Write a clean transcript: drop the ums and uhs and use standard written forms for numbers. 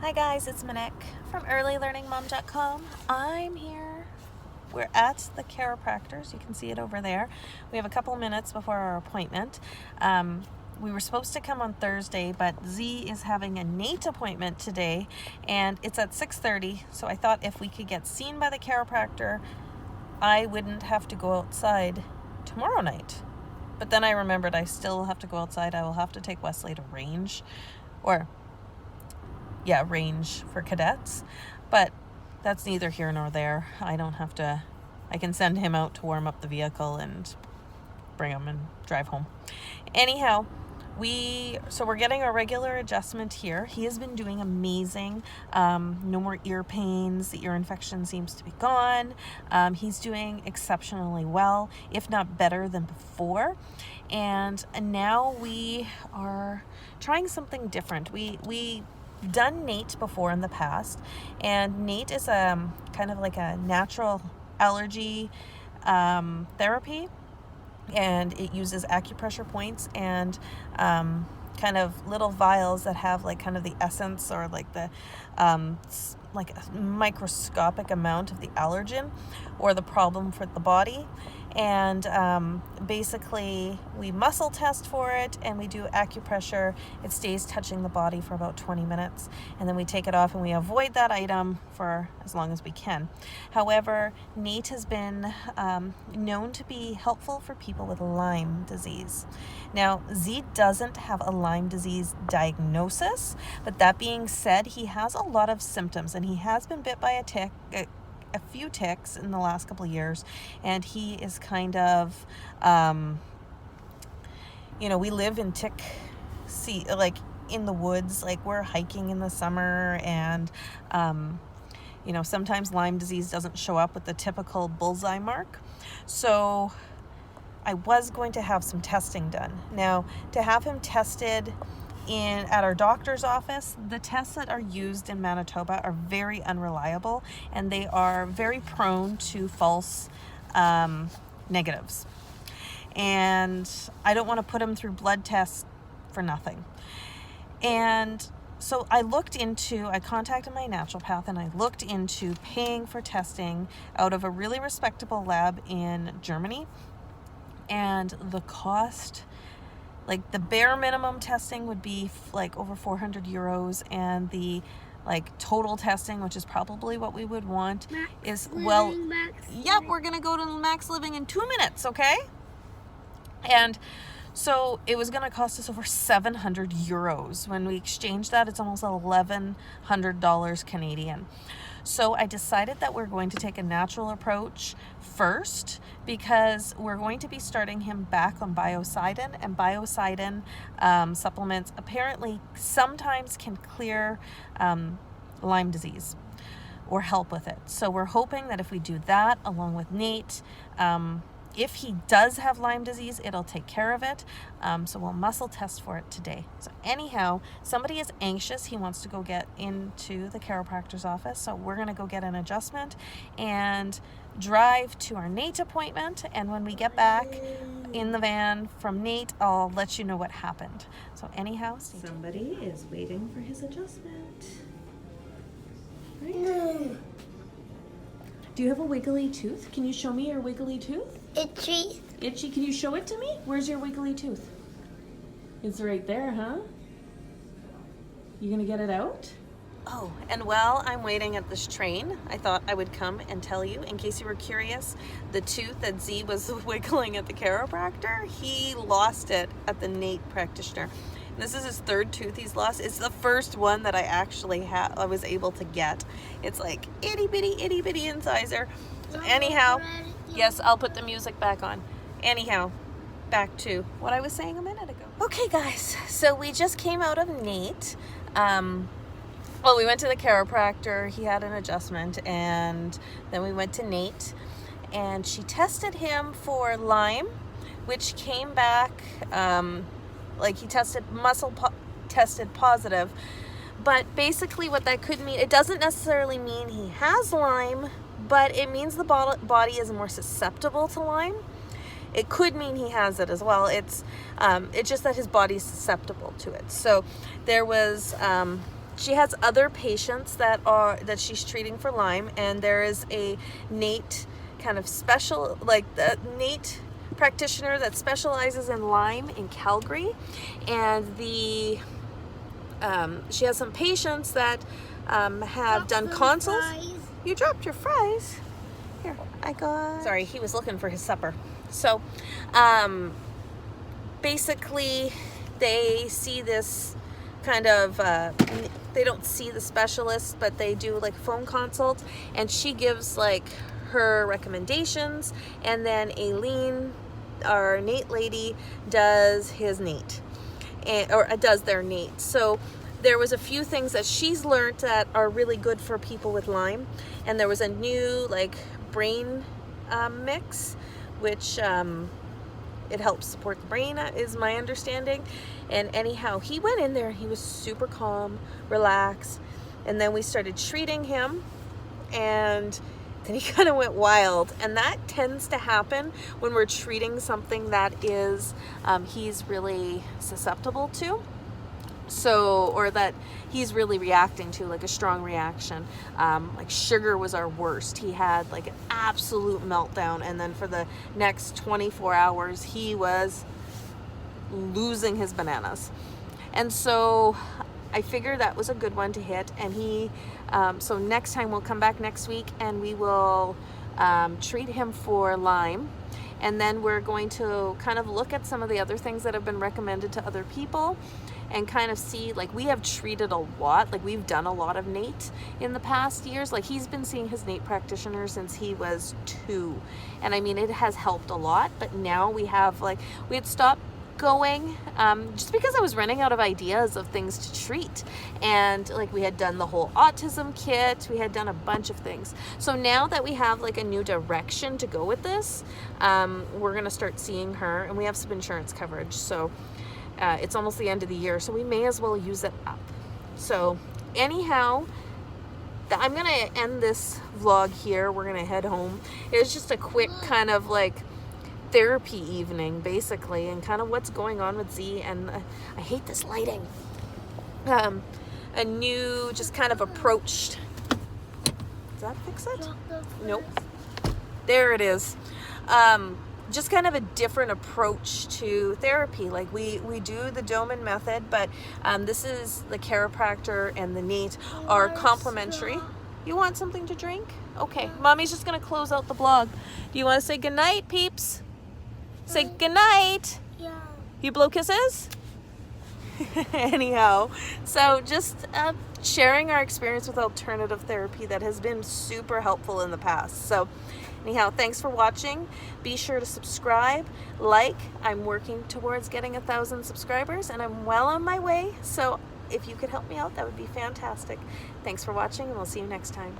Hi guys, it's Monique from earlylearningmom.com. I'm here. We're at the chiropractor's. You can see it over there. We have a couple minutes before our appointment. We were supposed to come on Thursday, but Z is having a NAET appointment today, and it's at 6:30. So I thought if we could get seen by the chiropractor, I wouldn't have to go outside tomorrow night. But then I remembered I still have to go outside. I will have to take Wesley to range, range for cadets, but that's neither here nor there. I can send him out to warm up the vehicle and bring him and drive home. Anyhow, we're getting a regular adjustment here. He has been doing amazing. No more ear pains. The ear infection seems to be gone. He's doing exceptionally well, if not better than before. And now we are trying something different. We done NAET before in the past, and NAET is kind of like a natural allergy therapy, and it uses acupressure points and kind of little vials that have like kind of the essence or like the like a microscopic amount of the allergen or the problem for the body. And basically we muscle test for it and we do acupressure. It stays touching the body for about 20 minutes, and then we take it off and we avoid that item for as long as we can. However, NAET has been known to be helpful for people with Lyme disease. Now, Z doesn't have a Lyme disease diagnosis, but that being said, he has a lot of symptoms, and he has been bit by a few ticks in the last couple of years, and he is kind of we live in like in the woods, like we're hiking in the summer, and sometimes Lyme disease doesn't show up with the typical bullseye mark. So I was going to have some testing done. Now, to have him tested at our doctor's office, the tests that are used in Manitoba are very unreliable, and they are very prone to false negatives. And I don't want to put him through blood tests for nothing. And so I contacted my naturopath, and I looked into paying for testing out of a really respectable lab in Germany. And the cost, like the bare minimum testing would be like over 400 euros, and the like total testing, which is probably what we would want, we're gonna go to Max Living in 2 minutes, okay? And so it was gonna cost us over 700 euros. When we exchange that, it's almost $1,100 Canadian. So I decided that we're going to take a natural approach first, because we're going to be starting him back on biocidin, and biocidin supplements apparently sometimes can clear Lyme disease or help with it. So we're hoping that if we do that along with NAET, if he does have Lyme disease, it'll take care of it. So we'll muscle test for it today. So anyhow, somebody is anxious. He wants to go get into the chiropractor's office. So we're going to go get an adjustment and drive to our NAET appointment. And when we get back in the van from NAET, I'll let you know what happened. So anyhow, somebody is waiting for his adjustment. Right? No. Do you have a wiggly tooth? Can you show me your wiggly tooth? Itchy. Itchy? Can you show it to me? Where's your wiggly tooth? It's right there, huh? You gonna get it out? Oh, and while I'm waiting at this train, I thought I would come and tell you, in case you were curious, the tooth that Z was wiggling at the chiropractor, he lost it at the NAET practitioner. This is his third tooth he's lost. It's the first one that I was able to get. It's like itty bitty incisor. So anyhow, yes, I'll put the music back on. Anyhow, back to what I was saying a minute ago. Okay guys, so we just came out of NAET. We went to the chiropractor, he had an adjustment, and then we went to NAET, and she tested him for Lyme, which came back, he tested positive. But basically what that could mean, it doesn't necessarily mean he has Lyme, but it means the body is more susceptible to Lyme. It could mean he has it as well. It's just that his body's susceptible to it. So there was she has other patients that she's treating for Lyme, and there is a NAET kind of special, like the NAET practitioner that specializes in Lyme in Calgary, and she has some patients that have done consults. You dropped your fries. Here, sorry, he was looking for his supper. So basically they see this kind of they don't see the specialist, but they do like phone consults, and she gives like her recommendations, and then Aileen, our NAET lady, does his NAET, or does their NAET. So there was a few things that she's learned that are really good for people with Lyme, and there was a new like brain mix, which it helps support the brain, is my understanding. And anyhow, he went in there, he was super calm, relaxed, and then we started treating him, and then he kind of went wild. And that tends to happen when we're treating something that is he's really susceptible to, so, or that he's really reacting to, like a strong reaction. Like sugar was our worst. He had like an absolute meltdown, and then for the next 24 hours he was losing his bananas. And so I figured that was a good one to hit, and he so next time we'll come back next week, and we will treat him for Lyme, and then we're going to kind of look at some of the other things that have been recommended to other people, and kind of see, like, we have treated a lot, like we've done a lot of NAET in the past years. Like he's been seeing his NAET practitioner since he was 2, and I mean it has helped a lot. But now we have, like, we had stopped going just because I was running out of ideas of things to treat, and like we had done the whole autism kit, we had done a bunch of things. So now that we have like a new direction to go with this, we're gonna start seeing her, and we have some insurance coverage, so it's almost the end of the year, so we may as well use it up. So anyhow, I'm gonna end this vlog here. We're gonna head home. It was just a quick kind of like therapy evening basically, and kind of what's going on with Z. And I hate this lighting. A new just kind of approached. Does that fix it? Nope. There it is. Just kind of a different approach to therapy. Like we do the Doman method, but this is the chiropractor and the NAET are complementary. You want something to drink? Okay, Mommy's just gonna close out the vlog. Do you want to say goodnight, peeps? Say goodnight. Yeah. You blow kisses? Anyhow, so just sharing our experience with alternative therapy that has been super helpful in the past. So anyhow, thanks for watching. Be sure to subscribe, like. I'm working towards getting 1,000 subscribers, and I'm well on my way. So if you could help me out, that would be fantastic. Thanks for watching, and we'll see you next time.